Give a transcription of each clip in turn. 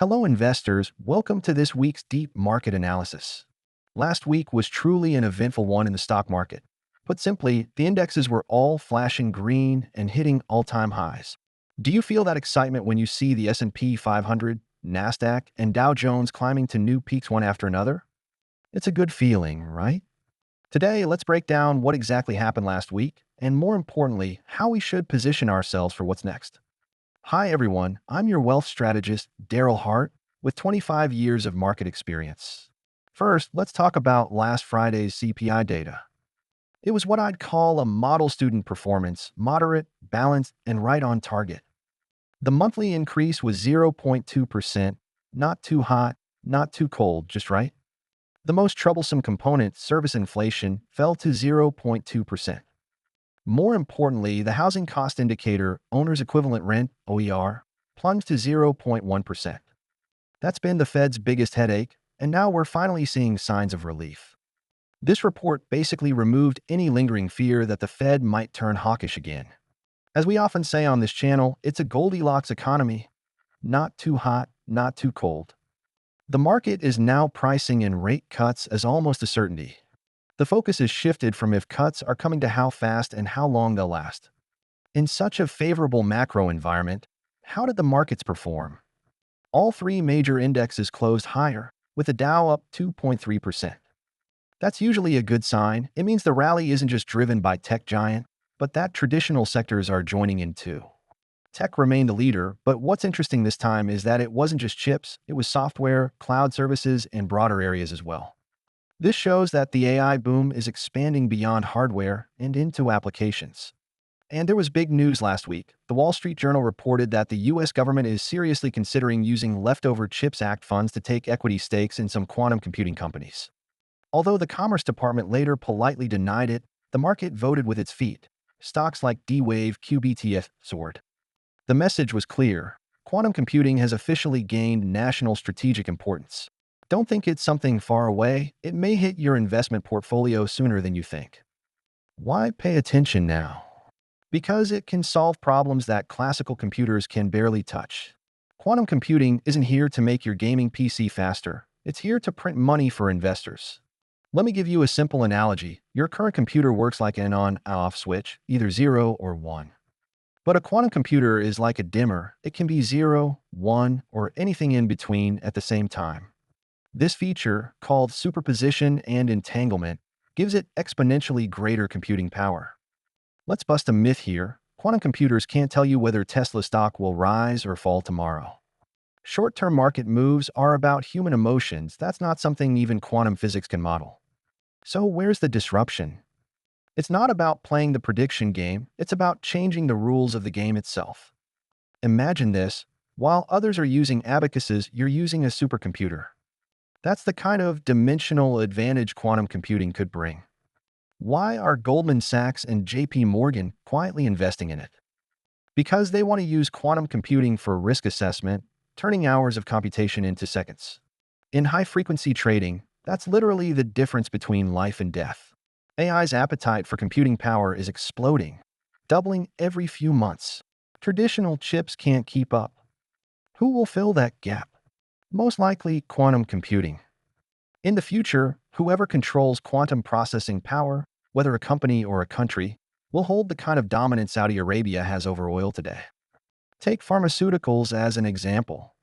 Hello, investors. Welcome to this week's deep market analysis. Last week was truly an eventful one in the stock market. Put simply, the indexes were all flashing green and hitting all-time highs. Do you feel that excitement when you see the S&P 500, Nasdaq, and Dow Jones climbing to new peaks one after another? It's a good feeling, right? Today, let's break down what exactly happened last week, and more importantly, how we should position ourselves for what's next. Hi everyone, I'm your wealth strategist, Darrell Hart, with 25 years of market experience. First, let's talk about last Friday's CPI data. It was what I'd call a model student performance, moderate, balanced, and right on target. The monthly increase was 0.2%, not too hot, not too cold, just right. The most troublesome component, service inflation, fell to 0.2%. More importantly, the housing cost indicator, owner's equivalent rent, OER, plunged to 0.1%. That's been the Fed's biggest headache, and now we're finally seeing signs of relief. This report basically removed any lingering fear that the Fed might turn hawkish again. As we often say on this channel, it's a Goldilocks economy, not too hot, not too cold. The market is now pricing in rate cuts as almost a certainty. The focus is shifted from if cuts are coming to how fast and how long they'll last. In such a favorable macro environment, how did the markets perform? All three major indexes closed higher, with the Dow up 2.3%. That's usually a good sign. It means the rally isn't just driven by tech giant, but that traditional sectors are joining in too. Tech remained the leader, but what's interesting this time is that it wasn't just chips, it was software, cloud services, and broader areas as well. This shows that the AI boom is expanding beyond hardware and into applications. And there was big news last week. The Wall Street Journal reported that the U.S. government is seriously considering using leftover CHIPS Act funds to take equity stakes in some quantum computing companies. Although the Commerce Department later politely denied it, the market voted with its feet. Stocks like D-Wave, QBTF soared. The message was clear. Quantum computing has officially gained national strategic importance. Don't think it's something far away. It may hit your investment portfolio sooner than you think. Why pay attention now? Because it can solve problems that classical computers can barely touch. Quantum computing isn't here to make your gaming PC faster. It's here to print money for investors. Let me give you a simple analogy. Your current computer works like an on-off switch, either 0 or 1. But a quantum computer is like a dimmer. It can be 0, 1, or anything in between at the same time. This feature, called superposition and entanglement, gives it exponentially greater computing power. Let's bust a myth here. Quantum computers can't tell you whether Tesla stock will rise or fall tomorrow. Short-term market moves are about human emotions. That's not something even quantum physics can model. So where's the disruption? It's not about playing the prediction game. It's about changing the rules of the game itself. Imagine this. While others are using abacuses, you're using a supercomputer. That's the kind of dimensional advantage quantum computing could bring. Why are Goldman Sachs and JP Morgan quietly investing in it? Because they want to use quantum computing for risk assessment, turning hours of computation into seconds. In high-frequency trading, that's literally the difference between life and death. AI's appetite for computing power is exploding, doubling every few months. Traditional chips can't keep up. Who will fill that gap? Most likely quantum computing. In the future, whoever controls quantum processing power, whether a company or a country, will hold the kind of dominance Saudi Arabia has over oil today. Take pharmaceuticals as an example.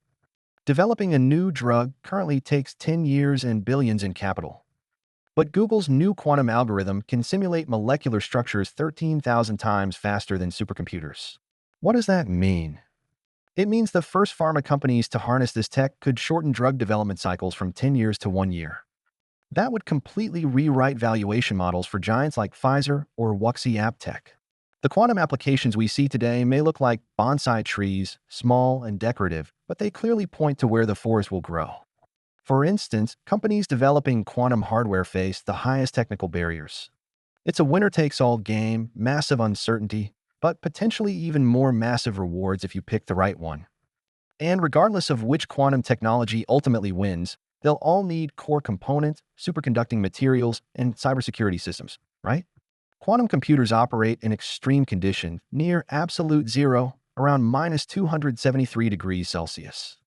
Developing a new drug currently takes 10 years and billions in capital. But Google's new quantum algorithm can simulate molecular structures 13,000 times faster than supercomputers. What does that mean? It means the first pharma companies to harness this tech could shorten drug development cycles from 10 years to 1 year. That would completely rewrite valuation models for giants like Pfizer or Wuxi AppTech. The quantum applications we see today may look like bonsai trees, small and decorative, but they clearly point to where the forest will grow. For instance, companies developing quantum hardware face the highest technical barriers. It's a winner-takes-all game, massive uncertainty, but potentially even more massive rewards if you pick the right one. And regardless of which quantum technology ultimately wins, they'll all need core components, superconducting materials, and cybersecurity systems, right? Quantum computers operate in extreme conditions, near absolute zero, around minus 273 degrees Celsius.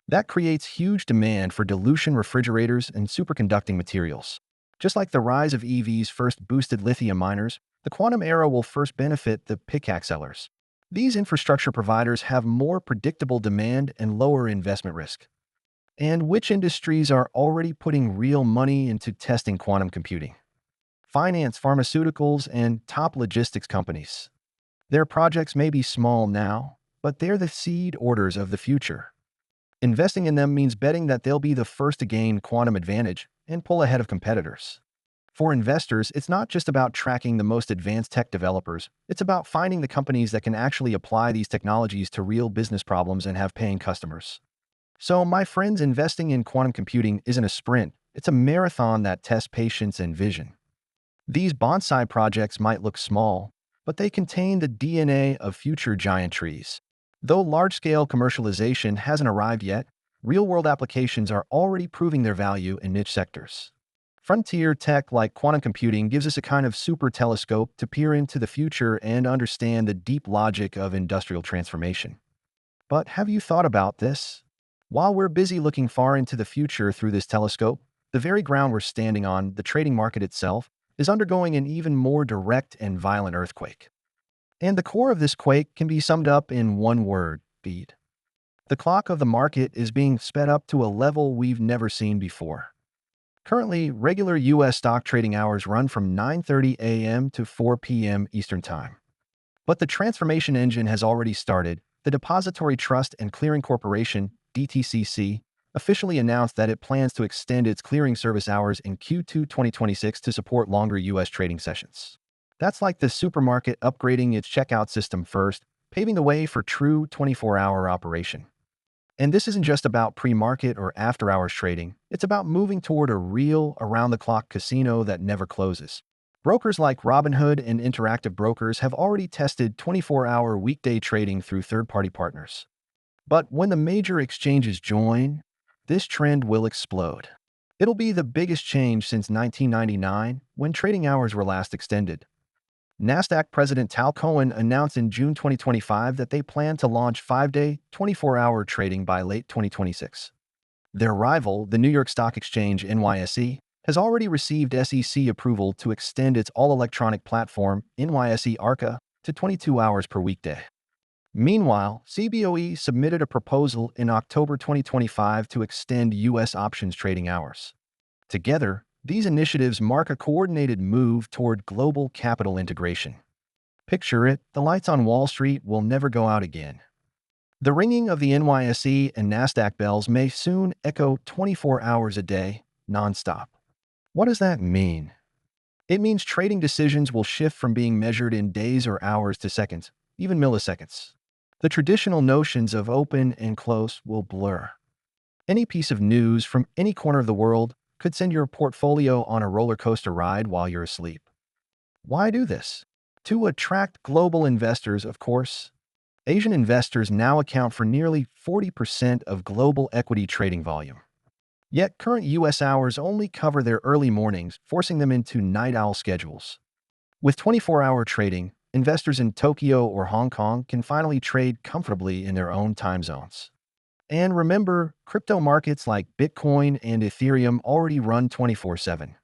That creates huge demand for dilution refrigerators and superconducting materials. Just like the rise of EVs first boosted lithium miners, the quantum era will first benefit the pickaxe sellers. These infrastructure providers have more predictable demand and lower investment risk. And which industries are already putting real money into testing quantum computing? Finance, pharmaceuticals, and top logistics companies. Their projects may be small now, but they're the seed orders of the future. Investing in them means betting that they'll be the first to gain quantum advantage and pull ahead of competitors. For investors, it's not just about tracking the most advanced tech developers, it's about finding the companies that can actually apply these technologies to real business problems and have paying customers. So, my friends, investing in quantum computing isn't a sprint, it's a marathon that tests patience and vision. These bonsai projects might look small, but they contain the DNA of future giant trees. Though large-scale commercialization hasn't arrived yet, real-world applications are already proving their value in niche sectors. Frontier tech like quantum computing gives us a kind of super telescope to peer into the future and understand the deep logic of industrial transformation. But have you thought about this? While we're busy looking far into the future through this telescope, the very ground we're standing on, the trading market itself, is undergoing an even more direct and violent earthquake. And the core of this quake can be summed up in one word: speed. The clock of the market is being sped up to a level we've never seen before. Currently, regular U.S. stock trading hours run from 9:30 a.m. to 4 p.m. Eastern Time. But the transformation engine has already started. The Depository Trust and Clearing Corporation, DTCC, officially announced that it plans to extend its clearing service hours in Q2 2026 to support longer U.S. trading sessions. That's like the supermarket upgrading its checkout system first, paving the way for true 24-hour operation. And this isn't just about pre-market or after-hours trading. It's about moving toward a real, around-the-clock casino that never closes. Brokers like Robinhood and Interactive Brokers have already tested 24-hour weekday trading through third-party partners. But when the major exchanges join, this trend will explode. It'll be the biggest change since 1999, when trading hours were last extended. Nasdaq President Tal Cohen announced in June 2025 that they plan to launch 5-day, 24-hour trading by late 2026. Their rival, the New York Stock Exchange NYSE, has already received SEC approval to extend its all-electronic platform, NYSE Arca, to 22 hours per weekday. Meanwhile, CBOE submitted a proposal in October 2025 to extend U.S. options trading hours. Together, these initiatives mark a coordinated move toward global capital integration. Picture it: the lights on Wall Street will never go out again. The ringing of the NYSE and Nasdaq bells may soon echo 24 hours a day, nonstop. What does that mean? It means trading decisions will shift from being measured in days or hours to seconds, even milliseconds. The traditional notions of open and close will blur. Any piece of news from any corner of the world could send your portfolio on a roller coaster ride while you're asleep. Why do this? To attract global investors, of course. Asian investors now account for nearly 40% of global equity trading volume. Yet current U.S. hours only cover their early mornings, forcing them into night owl schedules. With 24-hour trading, investors in Tokyo or Hong Kong can finally trade comfortably in their own time zones. And remember, crypto markets like Bitcoin and Ethereum already run 24/7.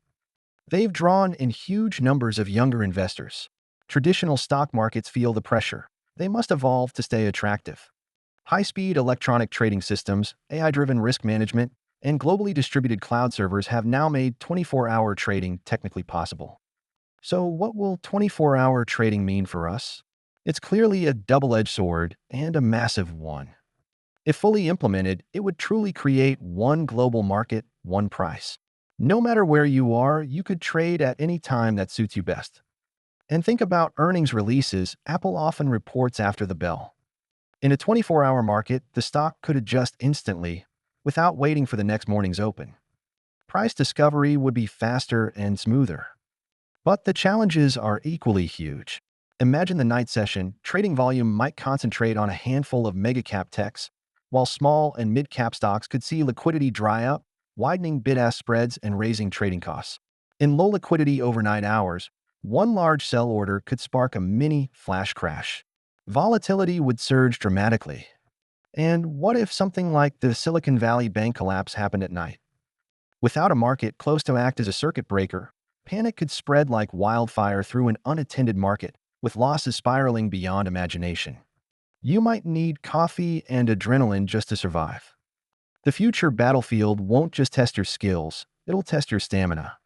They've drawn in huge numbers of younger investors. Traditional stock markets feel the pressure. They must evolve to stay attractive. High-speed electronic trading systems, AI-driven risk management, and globally distributed cloud servers have now made 24-hour trading technically possible. So what will 24-hour trading mean for us? It's clearly a double-edged sword, and a massive one. If fully implemented, it would truly create one global market, one price. No matter where you are, you could trade at any time that suits you best. And think about earnings releases. Apple often reports after the bell. In a 24-hour market, the stock could adjust instantly without waiting for the next morning's open. Price discovery would be faster and smoother. But the challenges are equally huge. Imagine the night session. Trading volume might concentrate on a handful of mega-cap techs, while small and mid-cap stocks could see liquidity dry up, widening bid-ask spreads and raising trading costs. In low liquidity overnight hours, one large sell order could spark a mini flash crash. Volatility would surge dramatically. And what if something like the Silicon Valley Bank collapse happened at night? Without a market close to act as a circuit breaker, panic could spread like wildfire through an unattended market, with losses spiraling beyond imagination. You might need coffee and adrenaline just to survive. The future battlefield won't just test your skills, it'll test your stamina.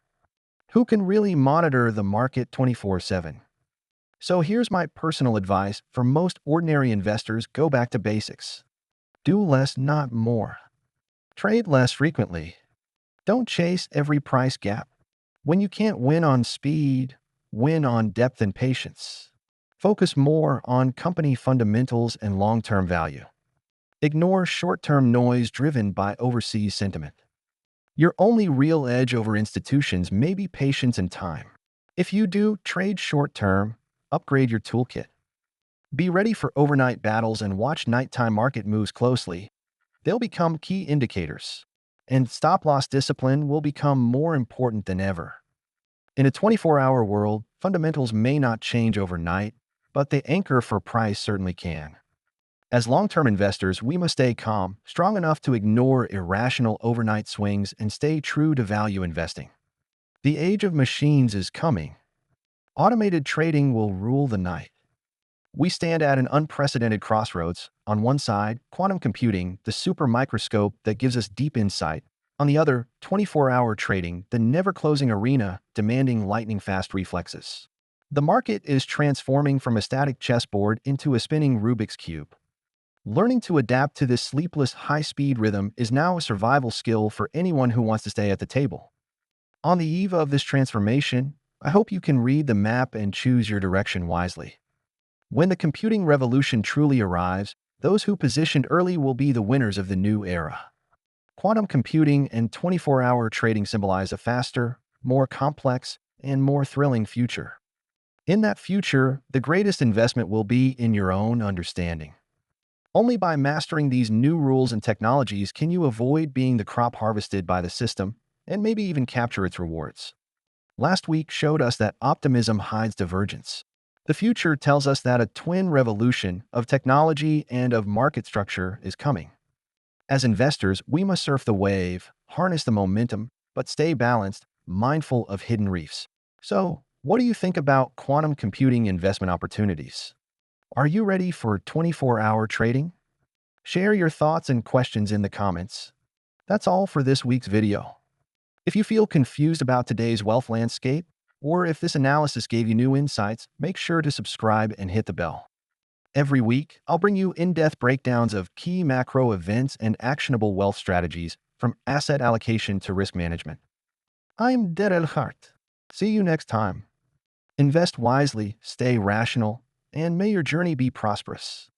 Who can really monitor the market 24/7? So here's my personal advice for most ordinary investors: go back to basics. Do less, not more. Trade less frequently. Don't chase every price gap. When you can't win on speed, win on depth and patience. Focus more on company fundamentals and long-term value. Ignore short-term noise driven by overseas sentiment. Your only real edge over institutions may be patience and time. If you do trade short-term, upgrade your toolkit. Be ready for overnight battles and watch nighttime market moves closely. They'll become key indicators. And stop-loss discipline will become more important than ever. In a 24-hour world, fundamentals may not change overnight, but the anchor for price certainly can. As long-term investors, we must stay calm, strong enough to ignore irrational overnight swings and stay true to value investing. The age of machines is coming. Automated trading will rule the night. We stand at an unprecedented crossroads. On one side, quantum computing, the super microscope that gives us deep insight. On the other, 24-hour trading, the never-closing arena demanding lightning-fast reflexes. The market is transforming from a static chessboard into a spinning Rubik's Cube. Learning to adapt to this sleepless, high-speed rhythm is now a survival skill for anyone who wants to stay at the table. On the eve of this transformation, I hope you can read the map and choose your direction wisely. When the computing revolution truly arrives, those who positioned early will be the winners of the new era. Quantum computing and 24-hour trading symbolize a faster, more complex, and more thrilling future. In that future, the greatest investment will be in your own understanding. Only by mastering these new rules and technologies can you avoid being the crop harvested by the system and maybe even capture its rewards. Last week showed us that optimism hides divergence. The future tells us that a twin revolution of technology and of market structure is coming. As investors, we must surf the wave, harness the momentum, but stay balanced, mindful of hidden reefs. So, what do you think about quantum computing investment opportunities? Are you ready for 24-hour trading? Share your thoughts and questions in the comments. That's all for this week's video. If you feel confused about today's wealth landscape, or if this analysis gave you new insights, make sure to subscribe and hit the bell. Every week, I'll bring you in-depth breakdowns of key macro events and actionable wealth strategies, from asset allocation to risk management. I'm Darrell Hart. See you next time. Invest wisely, stay rational, and may your journey be prosperous.